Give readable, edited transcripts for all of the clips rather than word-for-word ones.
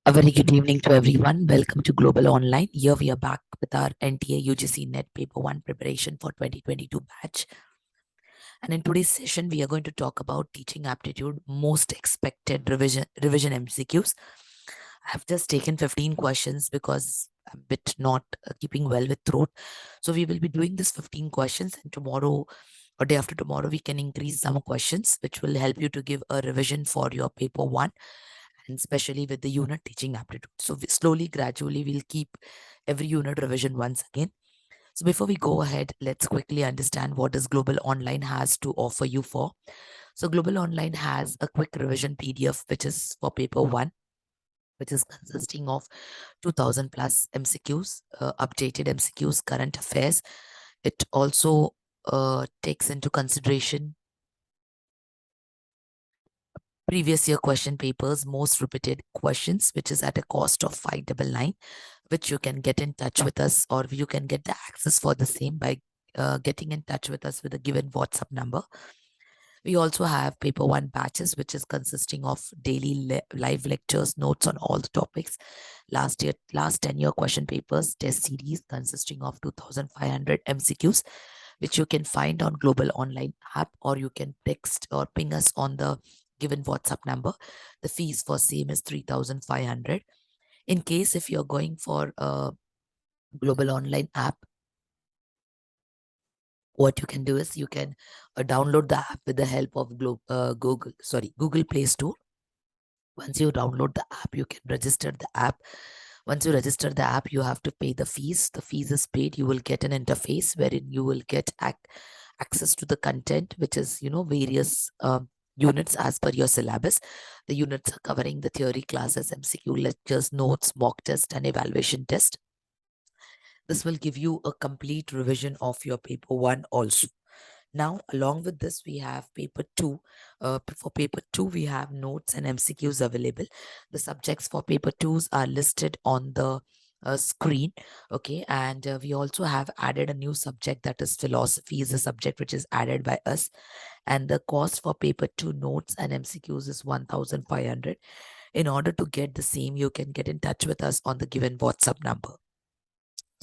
A very good evening to everyone. Welcome to Global Online. Here we are back with our NTA UGC Net Paper 1 preparation for 2022 batch. And in today's session, we are going to talk about teaching aptitude, most expected revision MCQs. I have just taken 15 questions because I'm a bit not keeping well with throat. So we will be doing this 15 questions, and tomorrow or day after tomorrow, we can increase some questions, which will help you to give a revision for your paper 1, and especially with the unit teaching aptitude. So slowly, gradually, we'll keep every unit revision once again. So before we go ahead, let's quickly understand what does Global Online has to offer you for. So Global Online has a quick revision PDF, which is for paper 1, which is consisting of 2000 plus MCQs, updated MCQs, current affairs. It also takes into consideration previous year question papers, most repeated questions, which is at a cost of 599, which you can get in touch with us, or you can get the access for the same by getting in touch with us with a given WhatsApp number. We also have paper 1 batches, which is consisting of daily live lectures, notes on all the topics, last 10-year question papers, test series consisting of 2500 MCQs, which you can find on Global Online app, or you can text or ping us on the given WhatsApp number. The fees for same is 3,500. In case if you're going for a Global Online app, what you can do is you can download the app with the help of Google Play Store. Once you download the app, you can register the app. Once you register the app, you have to pay the fees. The fees is paid. You will get an interface wherein you will get access to the content, which is, various units as per your syllabus. The units are covering the theory classes, MCQ lectures, notes, mock test, and evaluation test. This will give you a complete revision of your paper 1 also. Now, along with this, we have paper 2. For paper 2, we have notes and MCQs available. The subjects for paper 2s are listed on the screen. Okay, and we also have added a new subject, that is philosophy is a subject which is added by us. And the cost for paper 2 notes and MCQs is 1,500. In order to get the same, you can get in touch with us on the given WhatsApp number.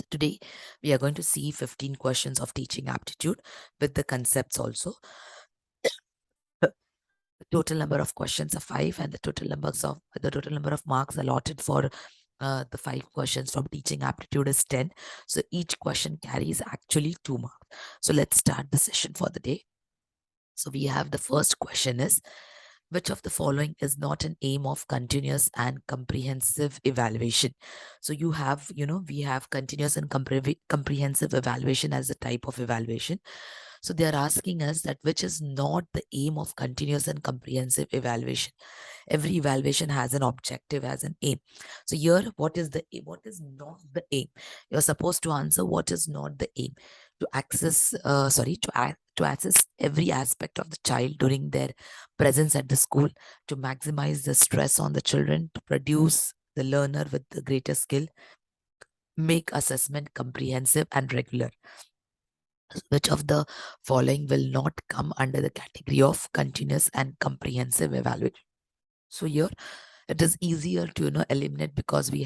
Today, we are going to see 15 questions of teaching aptitude with the concepts also. The total number of questions are 5, and the total number of marks allotted for the 5 questions from teaching aptitude is 10. So each question carries actually 2 marks. So let's start the session for the day. So we have the first question is, which of the following is not an aim of continuous and comprehensive evaluation? So we have continuous and comprehensive evaluation as a type of evaluation. So they are asking us that which is not the aim of continuous and comprehensive evaluation. Every evaluation has an objective, as an aim. So here, what is the aim? What is not the aim? You're supposed to answer what is not the aim. To access every aspect of the child during their presence at the school, to maximize the stress on the children, to produce the learner with the greater skill, make assessment comprehensive and regular. Which of the following will not come under the category of continuous and comprehensive evaluation? So here it is easier to eliminate, because we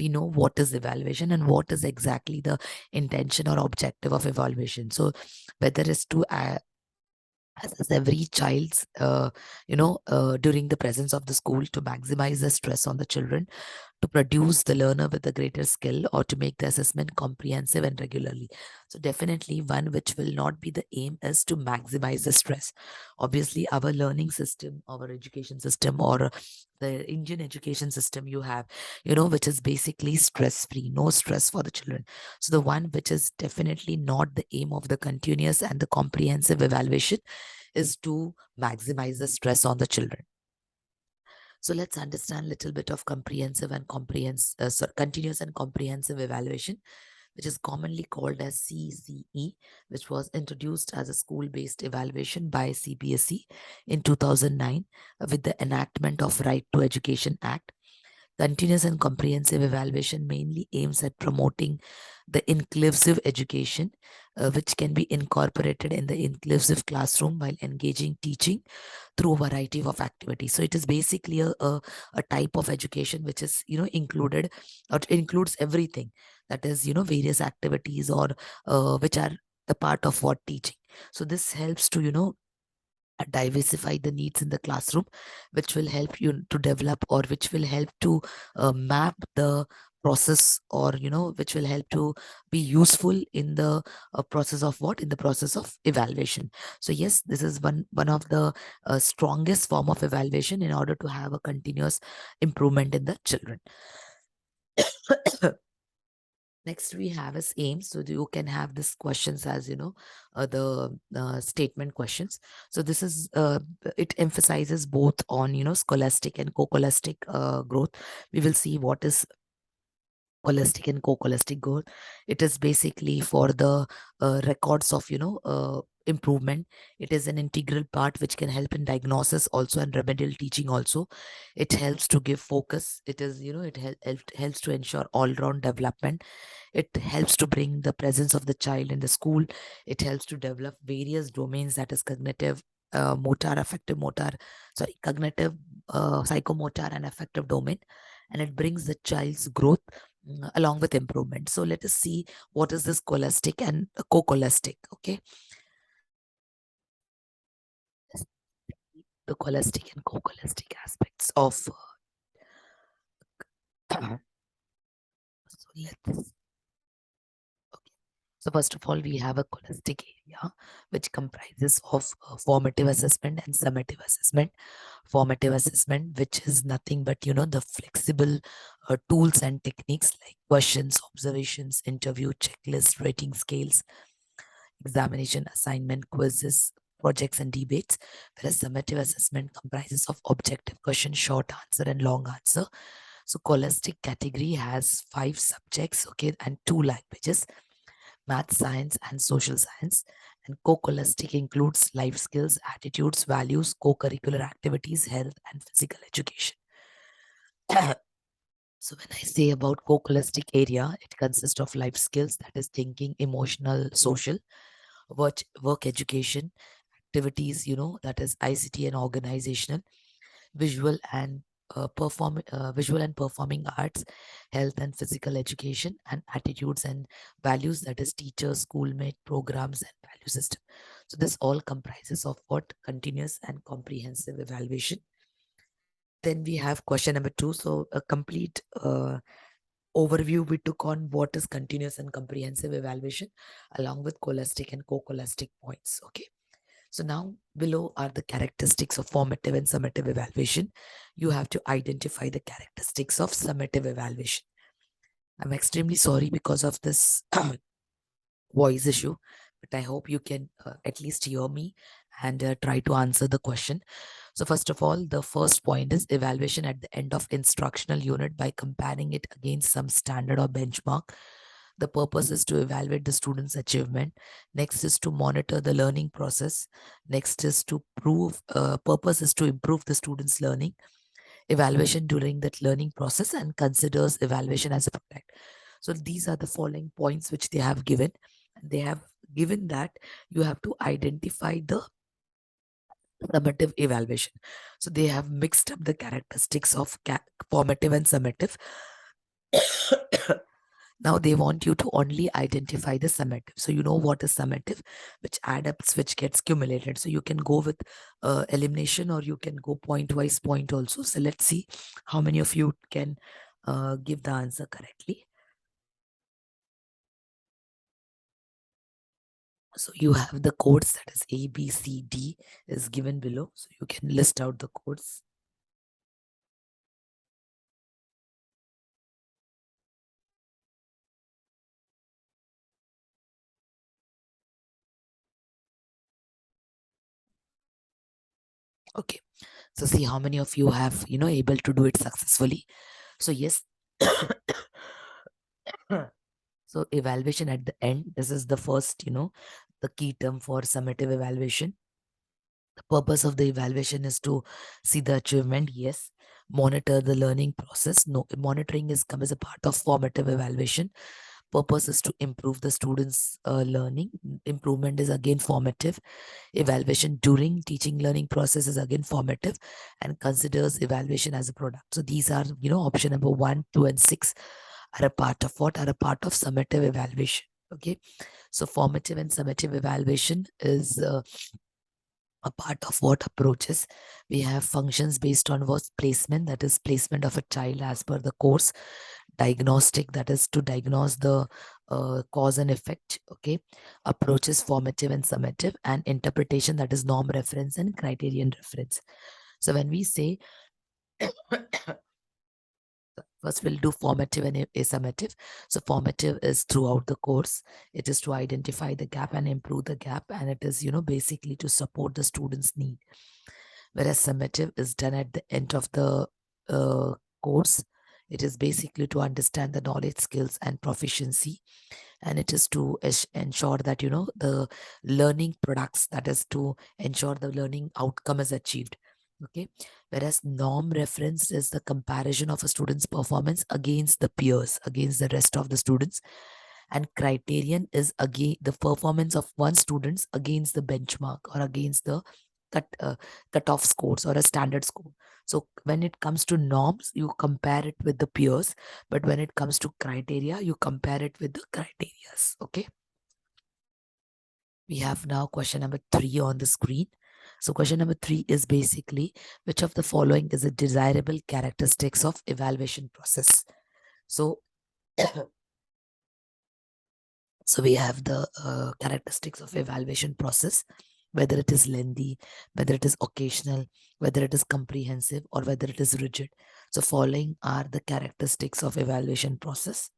know what is evaluation and what is exactly the intention or objective of evaluation. So whether it's to assess every child's during the presence of the school, to maximize the stress on the children, to produce the learner with a greater skill, or to make the assessment comprehensive and regularly. So definitely one which will not be the aim is to maximize the stress. Obviously, our learning system, our education system, or the Indian education system you have, which is basically stress-free, no stress for the children. So the one which is definitely not the aim of the continuous and the comprehensive evaluation is to maximize the stress on the children. So let's understand a little bit of continuous and comprehensive evaluation, which is commonly called as CCE, which was introduced as a school-based evaluation by CBSE in 2009 with the enactment of Right to Education Act. Continuous and comprehensive evaluation mainly aims at promoting the inclusive education which can be incorporated in the inclusive classroom while engaging teaching through a variety of activities. So it is basically a type of education which is, included, or it includes everything, that is, various activities, or which are the part of what teaching. So this helps to, diversify the needs in the classroom, which will help you to develop, or which will help to map the process, or which will help to be useful in the process of what, in the process of evaluation. So yes, this is one of the strongest form of evaluation in order to have a continuous improvement in the children. Next we have is aims. So you can have this questions as, the statement questions. So this is it emphasizes both on, scholastic and co-scholastic growth. We will see what is scholastic and co-scholastic growth. It is basically for the records of, improvement. It is an integral part which can help in diagnosis also, and remedial teaching also. It helps to give focus. It is, helps to ensure all-round development. It helps to bring the presence of the child in the school. It helps to develop various domains, that is cognitive, motor, affective motor, sorry, cognitive, psychomotor, and affective domain. And it brings the child's growth along with improvement. So let us see what is this scholastic and co-scholastic. Okay. The scholastic and co-scholastic aspects of so let's So first of all, we have a scholastic area which comprises of formative assessment and summative assessment. Formative assessment, which is nothing but, the flexible tools and techniques like questions, observations, interview, checklist, rating scales, examination, assignment, quizzes, projects, and debates. Whereas summative assessment comprises of objective question, short answer, and long answer. So scholastic category has 5 subjects, okay, and 2 languages: math, science, and social science. And co-scholastic includes life skills, attitudes, values, co-curricular activities, health, and physical education. So when I say about co-scholastic area, it consists of life skills, that is thinking, emotional, social, work education, activities, that is ICT and organizational, visual and visual and performing arts, health and physical education, and attitudes and values, that is teachers, schoolmate, programs, and value system. So this all comprises of what? Continuous and comprehensive evaluation. Then we have question number 2. So a complete overview we took on what is continuous and comprehensive evaluation, along with scholastic and co-scholastic points. Okay. So now below are the characteristics of formative and summative evaluation. You have to identify the characteristics of summative evaluation. I'm extremely sorry because of this voice issue, but I hope you can at least hear me and try to answer the question. So first of all, the first point is evaluation at the end of instructional unit by comparing it against some standard or benchmark. The purpose is to evaluate the student's achievement. Next is to monitor the learning process. Next is to purpose is to improve the student's learning. Evaluation during that learning process, and considers evaluation as a product. So these are the following points which they have given. They have given that you have to identify the summative evaluation. So they have mixed up the characteristics of formative and summative. Now they want you to only identify the summative. So you know what is summative, which add ups, which gets cumulated. So you can go with elimination, or you can go point-wise point also. So let's see how many of you can give the answer correctly. So you have the codes, that is A, B, C, D is given below. So you can list out the codes. Okay. So see how many of you have, able to do it successfully. So yes. So evaluation at the end, this is the first, the key term for summative evaluation. The purpose of the evaluation is to see the achievement. Yes. Monitor the learning process. No, monitoring is come as a part of formative evaluation. Purpose is to improve the students' learning. Improvement is again formative. Evaluation during teaching learning process is again formative and considers evaluation as a product. So these are, option number 1, 2, and 6 are a part of what? Are a part of summative evaluation. Okay. So formative and summative evaluation is a part of what approaches. We have functions based on what placement, that is placement of a child as per the course. Diagnostic, that is to diagnose the cause and effect. Okay. Approaches formative and summative, and interpretation, that is norm reference and criterion reference. So when we say first we'll do formative and summative. So formative is throughout the course. It is to identify the gap and improve the gap, and it is basically to support the student's need. Whereas summative is done at the end of the uh, course. It is basically to understand the knowledge, skills, and proficiency, and it is to ensure that the learning products, that is to ensure the learning outcome is achieved. Okay. Whereas norm reference is the comparison of a student's performance against the peers, against the rest of the students, and criterion is again the performance of one students against the benchmark or against the cut cutoff scores or a standard score. So when it comes to norms, you compare it with the peers, but when it comes to criteria, you compare it with the criterias. Okay. We have now question number 3 on the screen. So question number 3 is basically, which of the following is a desirable characteristics of evaluation process? So so we have the characteristics of evaluation process, whether it is lengthy, whether it is occasional, whether it is comprehensive, or whether it is rigid. So following are the characteristics of evaluation process.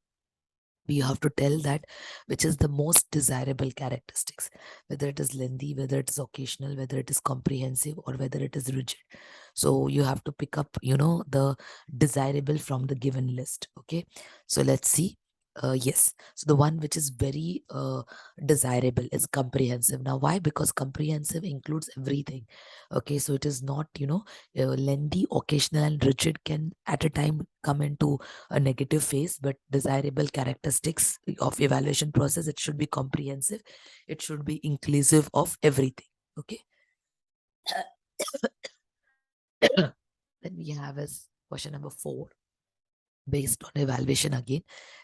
You have to tell that which is the most desirable characteristics, whether it is lengthy, whether it is occasional, whether it is comprehensive, or whether it is rigid. So you have to pick up the desirable from the given list. Okay. So let's see. Yes. So the one which is very desirable is comprehensive. Now, why? Because comprehensive includes everything. Okay. So it is not, lengthy, occasional, and rigid can at a time come into a negative phase, but desirable characteristics of evaluation process, it should be comprehensive. It should be inclusive of everything. Okay. Then we have as question number 4, based on evaluation again.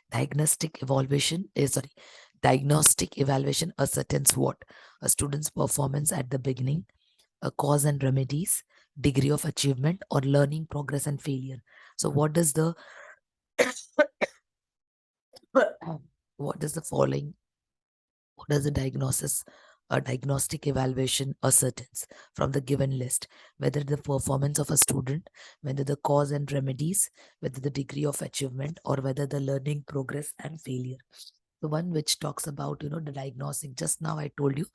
Diagnostic evaluation ascertains what? A student's performance at the beginning, a cause and remedies, degree of achievement, or learning progress and failure. So what does the what is the following? What does the diagnostic evaluation ascertains from the given list? Whether the performance of a student, whether the cause and remedies, whether the degree of achievement, or whether the learning progress and failure. The one which talks about, the diagnostic. Just now I told you,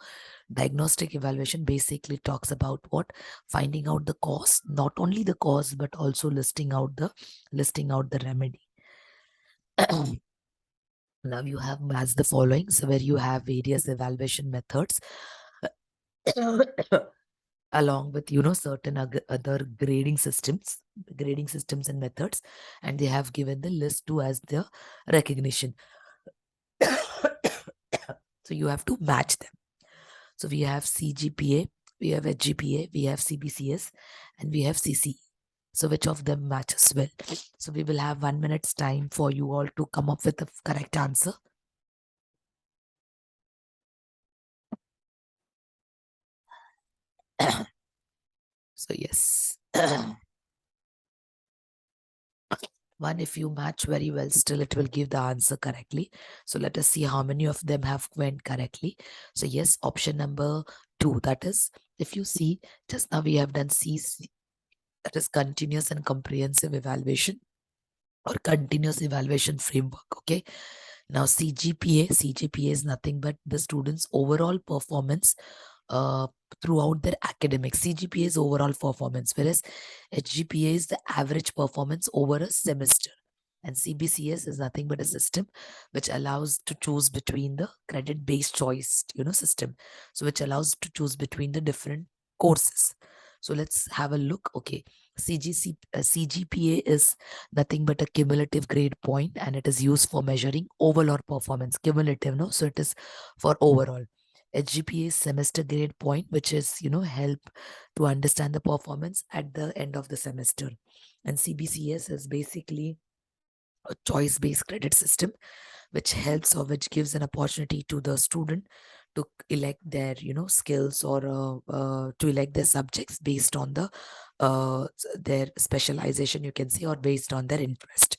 diagnostic evaluation basically talks about what? Finding out the cause, not only the cause, but also listing out the remedy. Now you have as the following, so where you have various evaluation methods along with certain other grading systems and methods, and they have given the list too as the recognition. So you have to match them. So we have CGPA, we have HGPA, we have CBCS, and we have CCE. So which of them matches well? So we will have 1 minute's time for you all to come up with the correct answer. So yes. One, if you match very well, still it will give the answer correctly. So let us see how many of them have went correctly. So yes, option number 2, that is, if you see, just now we have done CC, that is continuous and comprehensive evaluation or continuous evaluation framework. Okay. Now CGPA is nothing but the students' overall performance uh, throughout their academics. CGPA is overall performance, whereas HGPA is the average performance over a semester. And CBCS is nothing but a system which allows to choose between the credit-based choice, system. So which allows to choose between the different courses. So let's have a look. Okay. CGPA is nothing but a cumulative grade point, and it is used for measuring overall performance. Cumulative, no? So it is for overall. HGPA is semester grade point, which is, help to understand the performance at the end of the semester. And CBCS is basically a choice-based credit system, which helps or which gives an opportunity to the student to elect their skills, or to elect their subjects based on their specialization, you can say, or based on their interest.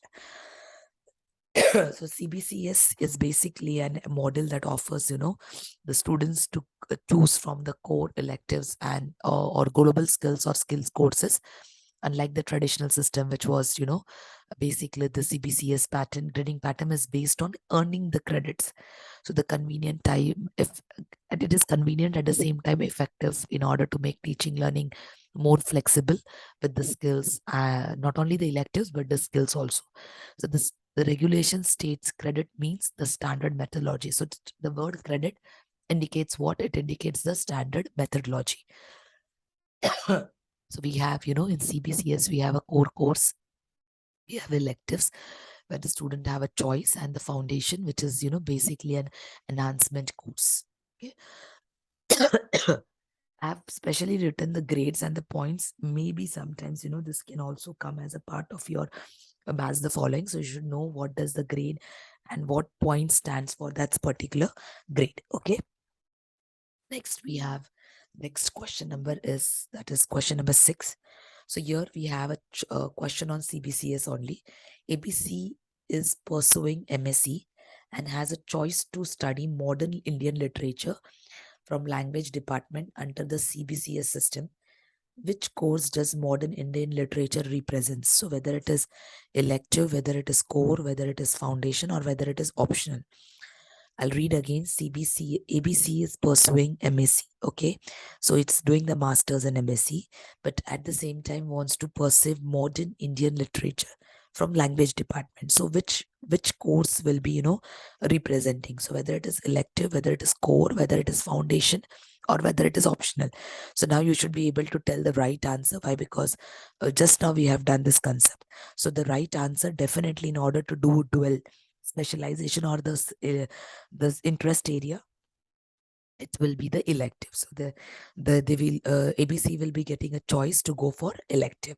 So CBCS is basically a model that offers the students to choose from the core electives and or global skills or skills courses, unlike the traditional system, which was basically the CBCS pattern. Grading pattern is based on earning the credits. So the convenient time, if and it is convenient at the same time effective in order to make teaching learning more flexible with the skills, not only the electives but the skills also. So the regulation states credit means the standard methodology. So the word credit indicates what? It indicates the standard methodology. So we have, in CBCS, we have a core course, we have electives where the student have a choice, and the foundation, which is, basically an enhancement course. Okay. I have specially written the grades and the points. Maybe sometimes, this can also come as a part of your as the following. So you should know what does the grade and what point stands for that particular grade. Okay. Next, we have next question number is, that is question number 6. So here we have a question on CBCS only. ABC is pursuing MSc and has a choice to study modern Indian literature from language department under the CBCS system. Which course does modern Indian literature represents? So whether it is elective, whether it is core, whether it is foundation, or whether it is optional. I'll read again. ABC is pursuing MSc. Okay. So it's doing the master's in MSc, but at the same time wants to pursue modern Indian literature from language department. So which course will be, representing? So whether it is elective, whether it is core, whether it is foundation, or whether it is optional. So now you should be able to tell the right answer. Why? Because just now we have done this concept. So the right answer, definitely, in order to do dual specialization or this interest area, it will be the elective. So they will ABC will be getting a choice to go for elective.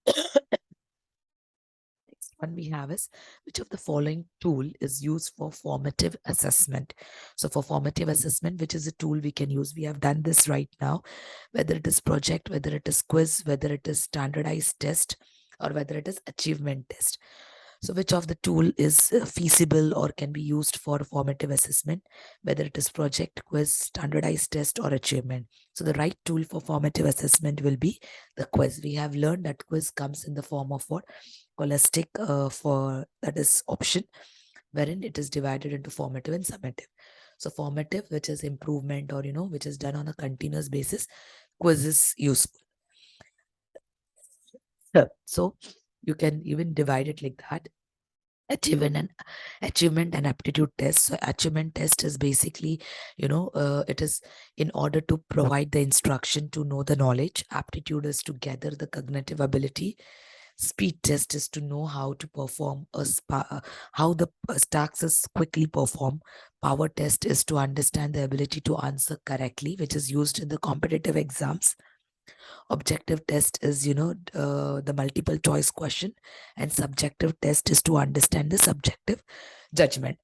Next one we have is, which of the following tool is used for formative assessment? So for formative assessment, which is a tool we can use? We have done this right now, whether it is project, whether it is quiz, whether it is standardized test, or whether it is achievement test. So which of the tool is feasible or can be used for formative assessment, whether it is project, quiz, standardized test, or achievement? So the right tool for formative assessment will be the quiz. We have learned that quiz comes in the form of what? Scholastic, for that is option, wherein it is divided into formative and summative. So formative, which is improvement, or which is done on a continuous basis. Quiz is useful. So you can even divide it like that. Achievement and aptitude test. So achievement test is basically, it is in order to provide the instruction to know the knowledge. Aptitude is to gather the cognitive ability. Speed test is to know how to perform how the tasks is quickly perform. Power test is to understand the ability to answer correctly, which is used in the competitive exams. Objective test is, the multiple choice question, and subjective test is to understand the subjective judgment.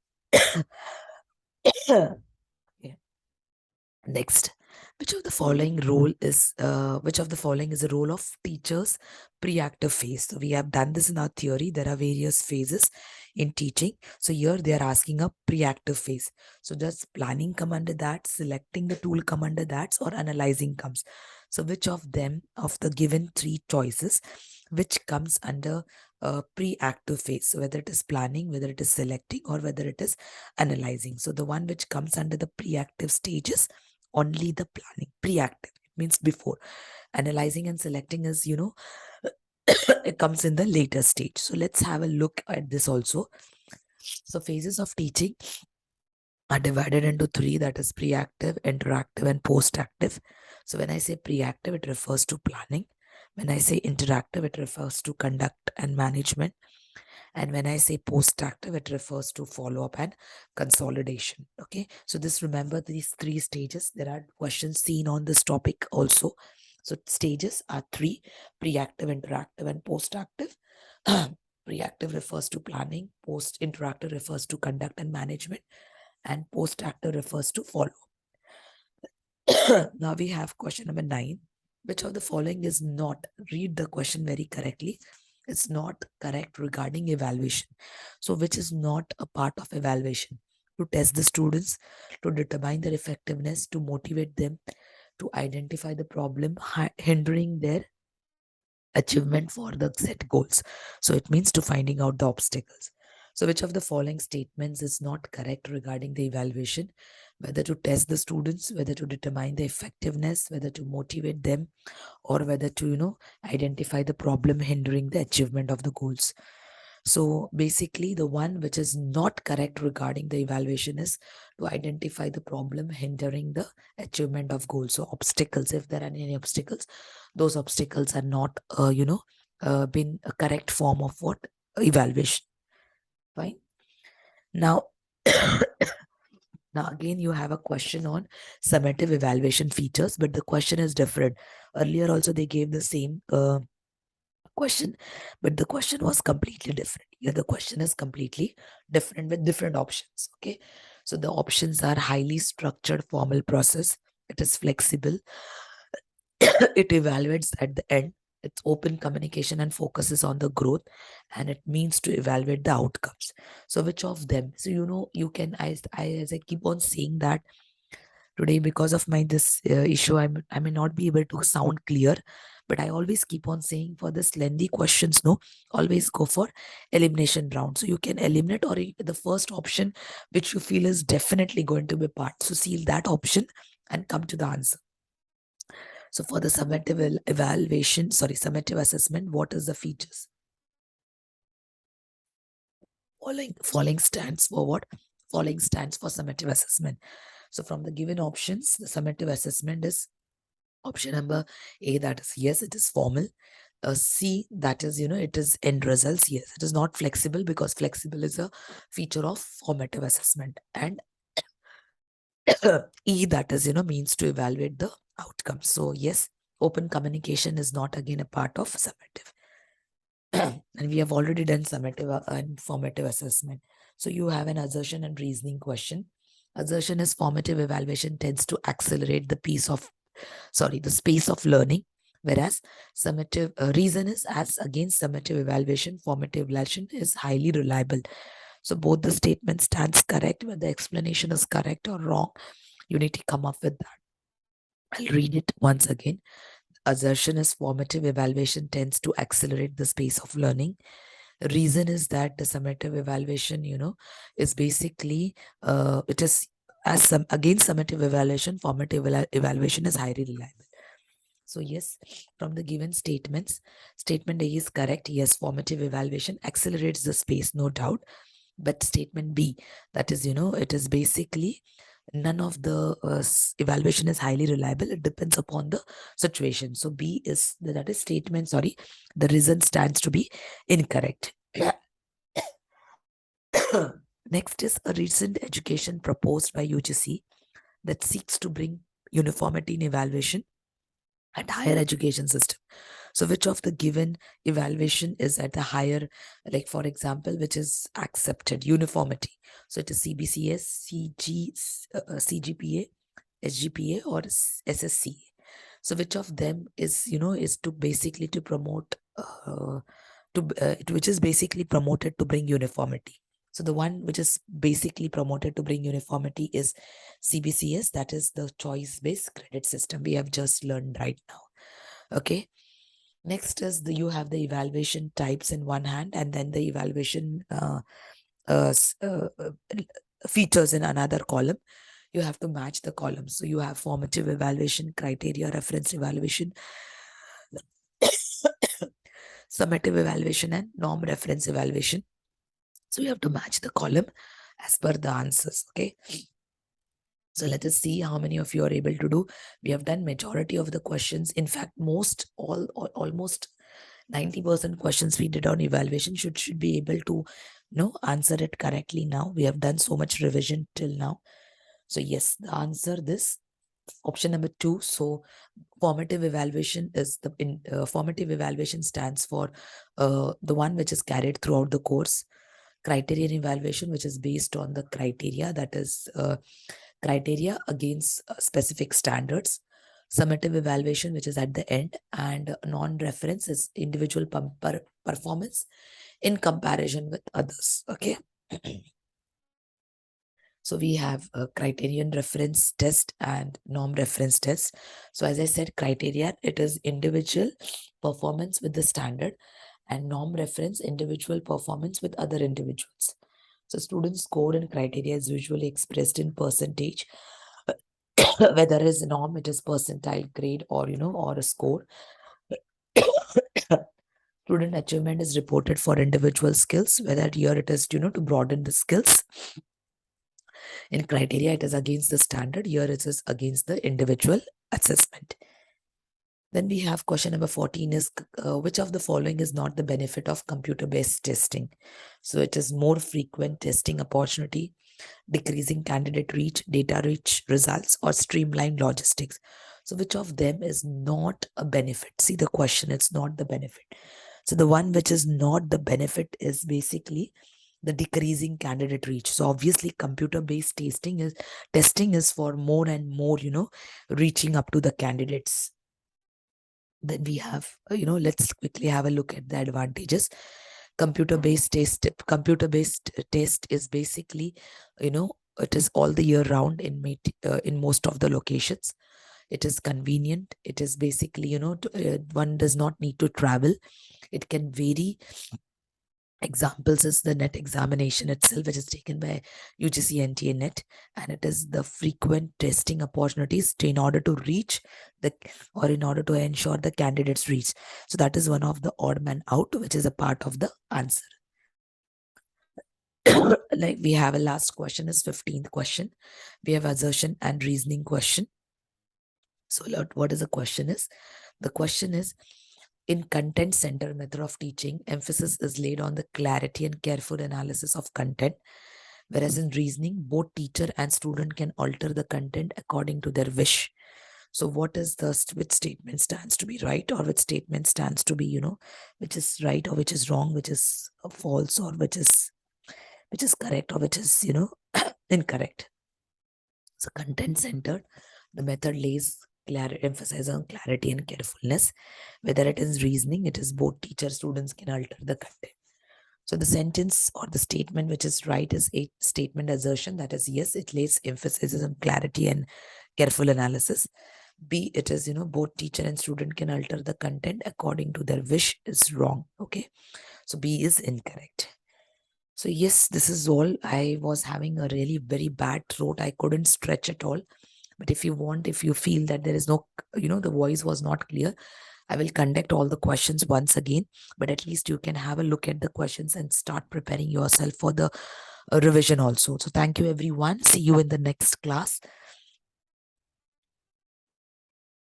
Yeah. Next, which of the following is the role of teachers pre-active phase? So we have done this in our theory. There are various phases in teaching. So here they are asking a pre-active phase. So does planning come under that, selecting the tool come under that, or analyzing comes? So which of them, of the given 3 choices, which comes under pre-active phase? So whether it is planning, whether it is selecting, or whether it is analyzing. So the one which comes under the pre-active stages, only the planning. Pre-active, it means before. Analyzing and selecting is, it comes in the later stage. So let's have a look at this also. So phases of teaching are divided into 3, that is pre-active, interactive, and post-active. So when I say pre-active, it refers to planning. When I say interactive, it refers to conduct and management. And when I say post-active, it refers to follow-up and consolidation. Okay, so this, remember these three stages. There are questions seen on this topic also. So stages are three: pre-active, interactive, and post-active. Pre-active refers to planning, post-interactive refers to conduct and management, and post-active refers to follow. Now we have question number 9. Which of the following is not, read the question very correctly, it's not correct regarding evaluation. So which is not a part of evaluation? To test the students, to determine their effectiveness, to motivate them, to identify the problem hindering their achievement for the set goals. So it means to finding out the obstacles. So which of the following statements is not correct regarding the evaluation? Whether to test the students, whether to determine the effectiveness, whether to motivate them, or whether to identify the problem hindering the achievement of the goals. So basically the one which is not correct regarding the evaluation is to identify the problem hindering the achievement of goals. So obstacles, if there are any obstacles, those obstacles are not been a correct form of what evaluation. Fine. Now now again you have a question on summative evaluation features, but the question is different. Earlier also they gave the same question, but the question was completely different. Here the question is completely different with different options. Okay, so the options are highly structured formal process, it is flexible, it evaluates at the end, it's open communication and focuses on the growth, and it means to evaluate the outcomes. So which of them? So you can, as I keep on saying that today, because of my this issue, I may not be able to sound clear, but I always keep on saying, for this lengthy questions, no, always go for elimination round. So you can eliminate, or the first option which you feel is definitely going to be part, so seal that option and come to the answer. So for the summative evaluation, summative assessment, what is the features? Following stands for what? Following stands for summative assessment. So from the given options, the summative assessment is option number A, that is yes, it is formal. C, that is, it is end results. Yes, it is not flexible, because flexible is a feature of formative assessment. And E, that is, means to evaluate the outcome. So yes, open communication is not again a part of summative. And we have already done summative and formative assessment. So you have an assertion and reasoning question. Assertion is formative evaluation tends to accelerate the space of learning, whereas summative reason is, as against summative evaluation, formative evaluation is highly reliable. So both the statement stands correct, whether the explanation is correct or wrong, you need to come up with that. I'll read it once again. Assertion is formative evaluation tends to accelerate the space of learning. Reason is that the summative evaluation, is basically, it is as against summative evaluation, formative evaluation is highly reliable. So yes, from the given statements, statement A is correct. Yes, formative evaluation accelerates the space, no doubt. But statement B, that is, it is basically none of the evaluation is highly reliable. It depends upon the situation. So B is, that is statement, the reason stands to be incorrect. Next is a recent education proposed by UGC that seeks to bring uniformity in evaluation and higher education system. So which of the given evaluation is at the higher, like for example, which is accepted uniformity? So it is CBCS, CGPA, SGPA, or SSCA. So which of them is, is to basically to promote, which is basically promoted to bring uniformity? So the one which is basically promoted to bring uniformity is CBCS, that is the choice-based credit system we have just learned right now. Okay. Next is you have the evaluation types in one hand, and then the evaluation features in another column. You have to match the columns. So you have formative evaluation, criteria, reference evaluation, summative evaluation, and norm reference evaluation. So you have to match the column as per the answers. Okay. So let us see how many of you are able to do. We have done majority of the questions. In fact, almost 90% questions we did on evaluation should be able to answer it correctly now. We have done so much revision till now. So yes, the answer this option number 2. So formative evaluation is formative evaluation stands for the one which is carried throughout the course. Criterion evaluation, which is based on the criteria, that is criteria against specific standards. Summative evaluation, which is at the end, and non-reference is individual performance in comparison with others. Okay. So we have a criterion reference test and norm reference test. So as I said, criteria, it is individual performance with the standard, and norm reference, individual performance with other individuals. So students' score in criteria is usually expressed in percentage. Whether it's norm, it is percentile, grade, or or a score. Student achievement is reported for individual skills, whether here it is to broaden the skills. In criteria, it is against the standard. Here it is against the individual assessment. Then we have question number 14 is which of the following is not the benefit of computer-based testing? So it is more frequent testing opportunity, decreasing candidate reach, data rich results, or streamlined logistics. So which of them is not a benefit? See the question, it's not the benefit. So the one which is not the benefit is basically the decreasing candidate reach. So obviously computer-based testing is for more and more, reaching up to the candidates. Then we have, let's quickly have a look at the advantages. Computer-based test is basically, it is all the year round in most of the locations. It is convenient. It is basically, one does not need to travel. It can vary. Examples is the net examination itself, which is taken by UGC NTA net, and it is the frequent testing opportunities in order to reach in order to ensure the candidates reach. So that is one of the odd man out, which is a part of the answer. Like we have a last question is 15th question. We have assertion and reasoning question. So what is the question is? The question is, in content-centered method of teaching, emphasis is laid on the clarity and careful analysis of content, whereas in reasoning, both teacher and student can alter the content according to their wish. So what is which statement stands to be right, or which statement stands to be, which is right or which is wrong, which is false or which is correct or which is, incorrect. So content-centered, the method lays emphasis on clarity and carefulness. Whether it is reasoning, it is both teacher students can alter the content. So the sentence or the statement which is right is a statement assertion, that is yes, it lays emphasis on clarity and careful analysis. B, it is both teacher and student can alter the content according to their wish, is wrong. Okay, so B is incorrect. So yes, this is all. I was having a really very bad throat. I couldn't stretch at all. But if you feel that there is no, the voice was not clear, I will conduct all the questions once again, but at least you can have a look at the questions and start preparing yourself for the revision also. So thank you everyone. See you in the next class.